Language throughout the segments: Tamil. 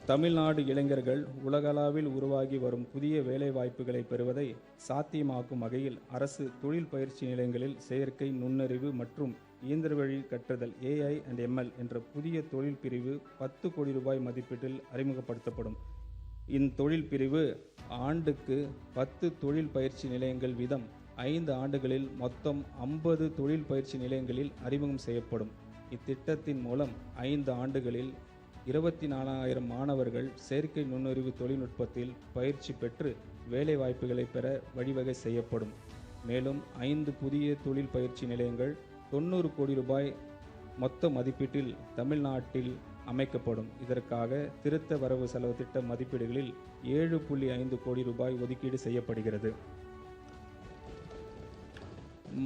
தமிழ்நாடு இளைஞர்கள் உலகளவில் உருவாகி வரும் புதிய வேலைவாய்ப்புகளை பெறுவதை சாத்தியமாக்கும் வகையில் அரசு தொழில் பயிற்சி நிலையங்களில் செயற்கை நுண்ணறிவு மற்றும் இயந்திர வழி கற்றல் AI&ML என்ற புதிய தொழில் பிரிவு 10 கோடி ரூபாய் மதிப்பீட்டில் அறிமுகப்படுத்தப்படும். இத்தொழில் பிரிவு ஆண்டுக்கு 10 தொழில் பயிற்சி நிலையங்கள் வீதம் 5 ஆண்டுகளில் மொத்தம் 50 தொழில் பயிற்சி நிலையங்களில் அறிமுகம் செய்யப்படும். இத்திட்டத்தின் மூலம் 5 ஆண்டுகளில் 24,000 மாணவர்கள் செயற்கை நுண்ணறிவு தொழில்நுட்பத்தில் பயிற்சி பெற்று வேலைவாய்ப்புகளை பெற வழிவகை செய்யப்படும். மேலும் 5 புதிய தொழில் பயிற்சி நிலையங்கள் 90 கோடி ரூபாய் மொத்த மதிப்பீட்டில் தமிழ்நாட்டில் அமைக்கப்படும். இதற்காக திருத்த வரவு செலவு திட்ட மதிப்பீடுகளில் 7.5 கோடி ரூபாய் ஒதுக்கீடு செய்யப்படுகிறது.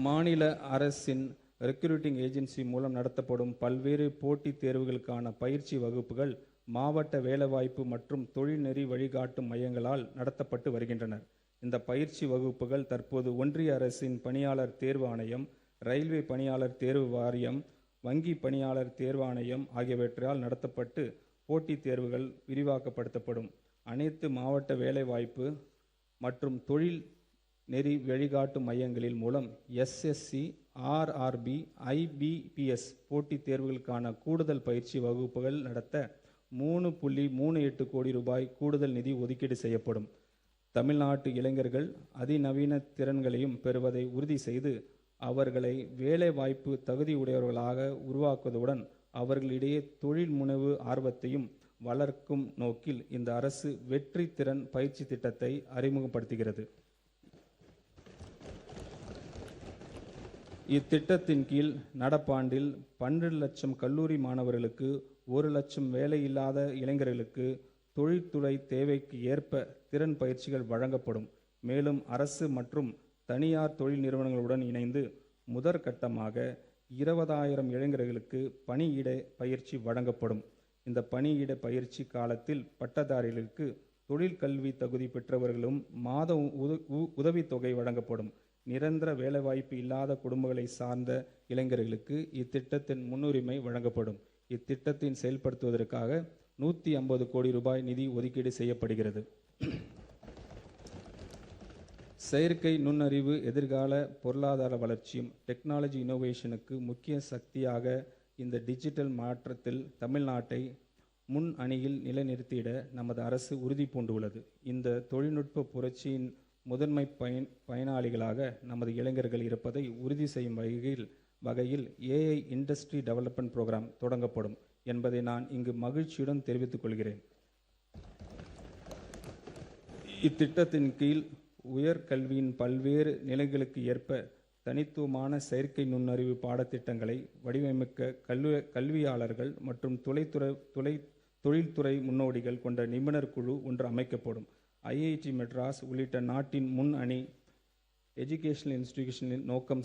மாநில அரசின் ரெக்ரூட்டிங் ஏஜென்சி மூலம் நடத்தப்படும் பல்வேறு போட்டித் தேர்வுகளுக்கான பயிற்சி வகுப்புகள் மாவட்ட வேலைவாய்ப்பு மற்றும் தொழில்நெறி வழிகாட்டும் மையங்களால் நடத்தப்பட்டு வருகின்றன. இந்த பயிற்சி வகுப்புகள் தற்போது ஒன்றிய அரசின் பணியாளர் தேர்வு ஆணையம், ரயில்வே பணியாளர் தேர்வு வாரியம், வங்கி பணியாளர் தேர்வாணையம் ஆகியவற்றால் நடத்தப்பட்டு போட்டித் தேர்வுகள் விரிவாக்கப்படுத்தப்படும். அனைத்து மாவட்ட வேலைவாய்ப்பு மற்றும் தொழில் நெறி வழிகாட்டும் மையங்களில் மூலம் SSC, RRB, IBPS போட்டித் தேர்வுகளுக்கான கூடுதல் பயிற்சி வகுப்புகள் நடத்த 3.38 கோடி ரூபாய் கூடுதல் நிதி ஒதுக்கீடு செய்யப்படும். தமிழ்நாட்டு இளைஞர்கள் அதிநவீன திறன்களையும் பெறுவதை உறுதி செய்து அவர்களை வேலைவாய்ப்பு தகுதியுடையவர்களாக உருவாக்குவதுடன் அவர்களிடையே தொழில் முனைவு ஆர்வத்தையும் வளர்க்கும் நோக்கில் இந்த அரசு வெற்றி திறன் பயிற்சி திட்டத்தை அறிமுகப்படுத்துகிறது. இத்திட்டத்தின் கீழ் நடப்பாண்டில் 12 லட்சம் கல்லூரி மாணவர்களுக்கு 1 லட்சம் வேலையில்லாத இளைஞர்களுக்கு தொழில்துறை தேவைக்கு ஏற்ப திறன் பயிற்சிகள் வழங்கப்படும். மேலும் அரசு மற்றும் தனியார் தொழில் நிறுவனங்களுடன் இணைந்து முதற்கட்டமாக 20,000 இளைஞர்களுக்கு பணியிட பயிற்சி வழங்கப்படும். இந்த பணியிட பயிற்சி காலத்தில் பட்டதாரிகளுக்கு தொழிற்கல்வி தகுதி பெற்றவர்களும் மாத உதவித்தொகை வழங்கப்படும். நிரந்தர வேலைவாய்ப்பு இல்லாத குடும்பங்களை சார்ந்த இளைஞர்களுக்கு இத்திட்டத்தின் முன்னுரிமை வழங்கப்படும். இத்திட்டத்தின் செயல்படுத்துவதற்காக 150 கோடி ரூபாய் நிதி ஒதுக்கீடு செய்யப்படுகிறது. செயற்கை நுண்ணறிவு எதிர்கால பொருளாதார வளர்ச்சியும் டெக்னாலஜி இன்னோவேஷனுக்கு முக்கிய சக்தியாக இந்த டிஜிட்டல் மாற்றத்தில் தமிழ்நாட்டை முன் அணியில் நிலைநிறுத்திட நமது அரசு உறுதி பூண்டுள்ளது. இந்த தொழில்நுட்ப புரட்சியின் முதன்மை பயனாளிகளாக நமது இளைஞர்கள் இருப்பதை உறுதி செய்யும் வகையில் AI இண்டஸ்ட்ரி டெவலப்மெண்ட் புரோகிராம் தொடங்கப்படும் என்பதை நான் இங்கு மகிழ்ச்சியுடன் தெரிவித்துக் கொள்கிறேன். இத்திட்டத்தின் கீழ் உயர்கல்வியின் பல்வேறு நிலைகளுக்கு ஏற்ப தனித்துவமான செயற்கை நுண்ணறிவு பாடத்திட்டங்களை வடிவமைக்க கல்வியாளர்கள் மற்றும் தொழில்துறை முன்னோடிகள் கொண்ட நிபுணர் குழு ஒன்று அமைக்கப்படும். IIT மெட்ராஸ் உள்ளிட்ட நாட்டின் முன் அணி எஜுகேஷனல் இன்ஸ்டிடியூஷனின் நோக்கம்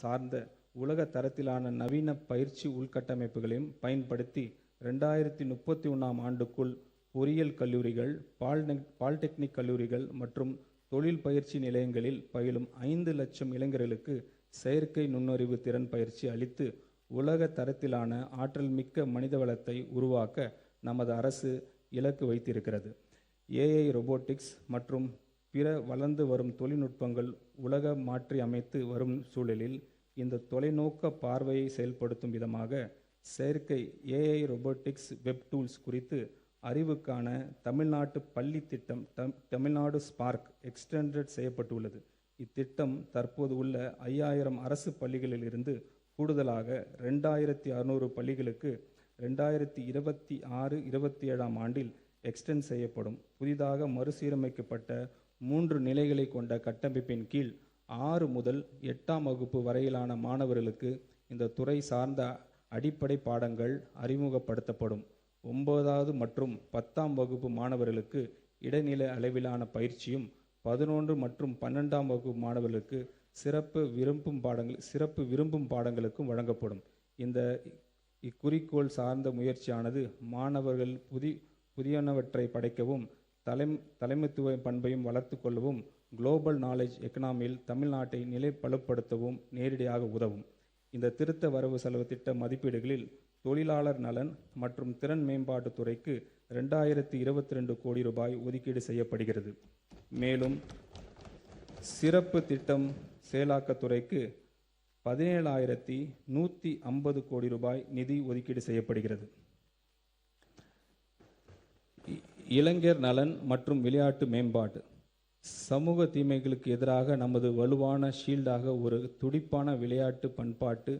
சார்ந்த உலக தரத்திலான நவீன பயிற்சி உள்கட்டமைப்புகளையும் பயன்படுத்தி 2031ஆம் ஆண்டுக்குள் பொறியியல் கல்லூரிகள், பாலிடெக்னிக் கல்லூரிகள் மற்றும் தொழில் பயிற்சி நிலையங்களில் பயிலும் 5 லட்சம் இளைஞர்களுக்கு செயற்கை நுண்ணறிவு திறன் பயிற்சி அளித்து உலக தரத்திலான ஆற்றல் மிக்க மனிதவளத்தை உருவாக்க நமது அரசு இலக்கு வைத்திருக்கிறது. AI, ரொபோட்டிக்ஸ் மற்றும் பிற வளர்ந்து வரும் தொழில்நுட்பங்கள் உலக மாற்றி அமைத்து வரும் சூழலில் இந்த தொலைநோக்க பார்வையை செயல்படுத்தும் விதமாக செயற்கை AI, ரொபோட்டிக்ஸ், வெப் டூல்ஸ் குறித்து அறிவுக்கான தமிழ்நாட்டு பள்ளி திட்டம் தமிழ்நாடு ஸ்பார்க் எக்ஸ்டெண்டட் செய்யப்பட்டுள்ளது. இத்திட்டம் தற்போது உள்ள 5,000 அரசு பள்ளிகளில் இருந்து கூடுதலாக 2,600 பள்ளிகளுக்கு 2026-27ஆம் ஆண்டில் எக்ஸ்டெண்ட் செய்யப்படும். புதிதாக மறுசீரமைக்கப்பட்ட 3 நிலைகளை கொண்ட கட்டமைப்பின் கீழ் 6 முதல் 8ஆம் வகுப்பு வரையிலான மாணவர்களுக்கு இந்த துறை சார்ந்த அடிப்படை பாடங்கள் அறிமுகப்படுத்தப்படும். 9வது மற்றும் 10ஆம் வகுப்பு மாணவர்களுக்கு இடைநிலை அளவிலான பயிற்சியும் 11 மற்றும் 12ஆம் வகுப்பு மாணவர்களுக்கு சிறப்பு விரும்பும் பாடங்களுக்கும் வழங்கப்படும். இந்த இக்குறிக்கோள் சார்ந்த முயற்சியானது மாணவர்கள் புதியனவற்றை படைக்கவும் தலைமைத்துவ பண்பையும் வளர்த்து கொள்ளவும் குளோபல் நாலேஜ் எக்கனாமியில் தமிழ்நாட்டை நிலை பலப்படுத்தவும் நேரடியாக உதவும். இந்த திருத்த வரவு செலவு திட்ட மதிப்பீடுகளில் தொழிலாளர் நலன் மற்றும் திறன் மேம்பாட்டுத் துறைக்கு 2022 கோடி ரூபாய் ஒதுக்கீடு செய்யப்படுகிறது. மேலும் சிறப்பு திட்டம் செயலாக்கத்துறைக்கு 17,150 கோடி ரூபாய் நிதி ஒதுக்கீடு செய்யப்படுகிறது. இளைஞர் நலன் மற்றும் விளையாட்டு மேம்பாடு. சமூக தீமைகளுக்கு எதிராக நமது வலுவான ஷீல்டாக ஒரு துடிப்பான விளையாட்டு பண்பாடு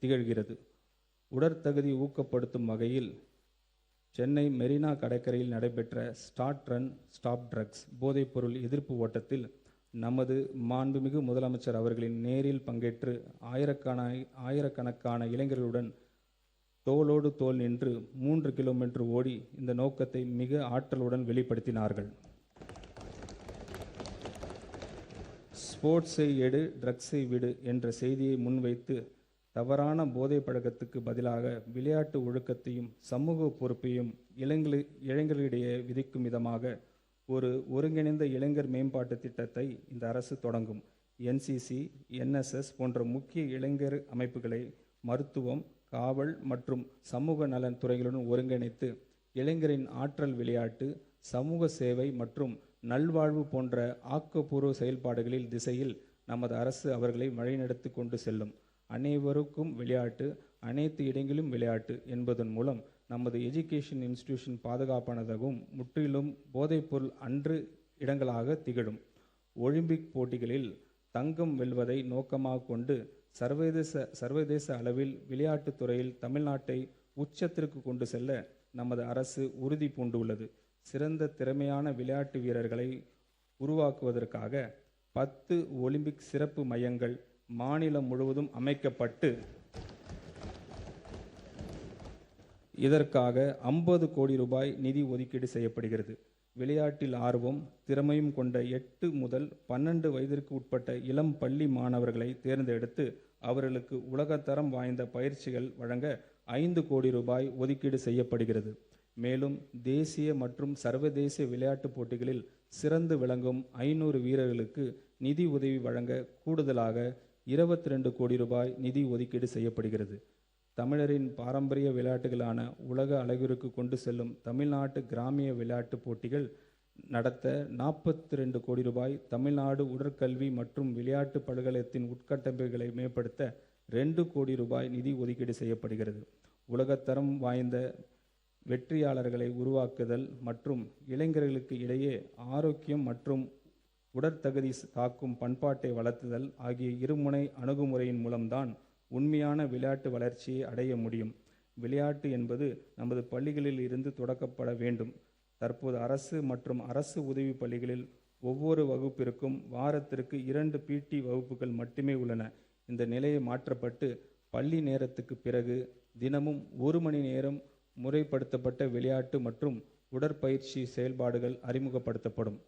திகழ்கிறது. உடற்தகுதி ஊக்கப்படுத்தும் வகையில் சென்னை மெரினா கடற்கரையில் நடைபெற்ற ஸ்டார்ட் ரன் ஸ்டாப் ட்ரக்ஸ் போதைப்பொருள் எதிர்ப்பு ஓட்டத்தில் நமது மாண்புமிகு முதலமைச்சர் அவர்களின் நேரில் பங்கேற்று ஆயிரக்கணக்கான இளைஞர்களுடன் தோளோடு தோள் நின்று 3 கிலோமீட்டர் ஓடி இந்த நோக்கத்தை மிக ஆற்றலுடன் வெளிப்படுத்தினார்கள். ஸ்போர்ட்ஸை எடு, ட்ரக்ஸை விடு என்ற செய்தியை முன்வைத்து தவறான போதை பழக்கத்துக்கு பதிலாக விளையாட்டு ஒழுக்கத்தையும் சமூக பொறுப்பையும் இளைஞர்களிடையே விதிக்கும் விதமாக ஒரு ஒருங்கிணைந்த இளைஞர் மேம்பாட்டு திட்டத்தை இந்த அரசு தொடங்கும். NCC, NSS போன்ற முக்கிய இளைஞர் அமைப்புகளை மருத்துவம், காவல் மற்றும் சமூக நலன் துறைகளுடன் ஒருங்கிணைத்து இளைஞரின் ஆற்றல் விளையாட்டு, சமூக சேவை மற்றும் நல்வாழ்வு போன்ற ஆக்கப்பூர்வ செயல்பாடுகளில் திசையில் நமது அரசு அவர்களை வழிநடத்தி கொண்டு செல்லும். அனைவருக்கும் விளையாட்டு, அனைத்து இடங்களிலும் விளையாட்டு என்பதன் மூலம் நமது எஜுகேஷன் இன்ஸ்டிடியூஷன் பாதுகாப்பானதாகவும் முற்றிலும் போதைப்பொருள் அன்று இடங்களாக திகழும். ஒலிம்பிக் போட்டிகளில் தங்கம் வெல்வதை நோக்கமாக கொண்டு சர்வதேச அளவில் விளையாட்டுத் துறையில் தமிழ்நாட்டை உச்சத்திற்கு கொண்டு செல்ல நமது அரசு உறுதி பூண்டுள்ளது. சிறந்த திறமையான விளையாட்டு வீரர்களை உருவாக்குவதற்காக 10 ஒலிம்பிக் சிறப்பு மையங்கள் மாநிலம் முழுவதும் அமைக்கப்பட்டு இதற்காக 50 கோடி ரூபாய் நிதி ஒதுக்கீடு செய்யப்படுகிறது. விளையாட்டில் ஆர்வம், திறமையும் கொண்ட 8 முதல் 12 வயதிற்கு உட்பட்ட இளம் பள்ளி மாணவர்களை தேர்ந்தெடுத்து அவர்களுக்கு உலகத்தரம் வாய்ந்த பயிற்சிகள் வழங்க 5 கோடி ரூபாய் ஒதுக்கீடு செய்யப்படுகிறது. மேலும் தேசிய மற்றும் சர்வதேச விளையாட்டுப் போட்டிகளில் சிறந்து விளங்கும் 500 வீரர்களுக்கு நிதி உதவி வழங்க கூடுதலாக 22 கோடி ரூபாய் நிதி ஒதுக்கீடு செய்யப்படுகிறது. தமிழரின் பாரம்பரிய விளையாட்டுகளான உலக அளவிற்கு கொண்டு செல்லும் தமிழ்நாட்டு கிராமிய விளையாட்டுப் போட்டிகள் நடத்த 42 கோடி ரூபாய், தமிழ்நாடு உடற்கல்வி மற்றும் விளையாட்டு பல்கலைக்கழகத்தின் உட்கட்டமைப்புகளை மேம்படுத்த 2 கோடி ரூபாய் நிதி ஒதுக்கீடு செய்யப்படுகிறது. உலகத்தரம் வாய்ந்த வெற்றியாளர்களை உருவாக்குதல் மற்றும் இளைஞர்களுக்கு இடையே ஆரோக்கியம் மற்றும் உடற்தகுதி காக்கும் பண்பாட்டை வளர்த்துதல் ஆகிய இருமுனை அணுகுமுறையின் மூலம்தான் உண்மையான விளையாட்டு வளர்ச்சியை அடைய முடியும். விளையாட்டு என்பது நமது பள்ளிகளில் இருந்து தொடக்கப்பட வேண்டும். தற்போது அரசு மற்றும் அரசு உதவி பள்ளிகளில் ஒவ்வொரு வகுப்பிற்கும் வாரத்திற்கு 2 PT வகுப்புகள் மட்டுமே உள்ளன. இந்த நிலையை மாற்றப்பட்டு பள்ளி நேரத்துக்கு பிறகு தினமும் 1 மணி நேரம் முறைப்படுத்தப்பட்ட விளையாட்டு மற்றும் உடற்பயிற்சி செயல்பாடுகள் அறிமுகப்படுத்தப்படும்.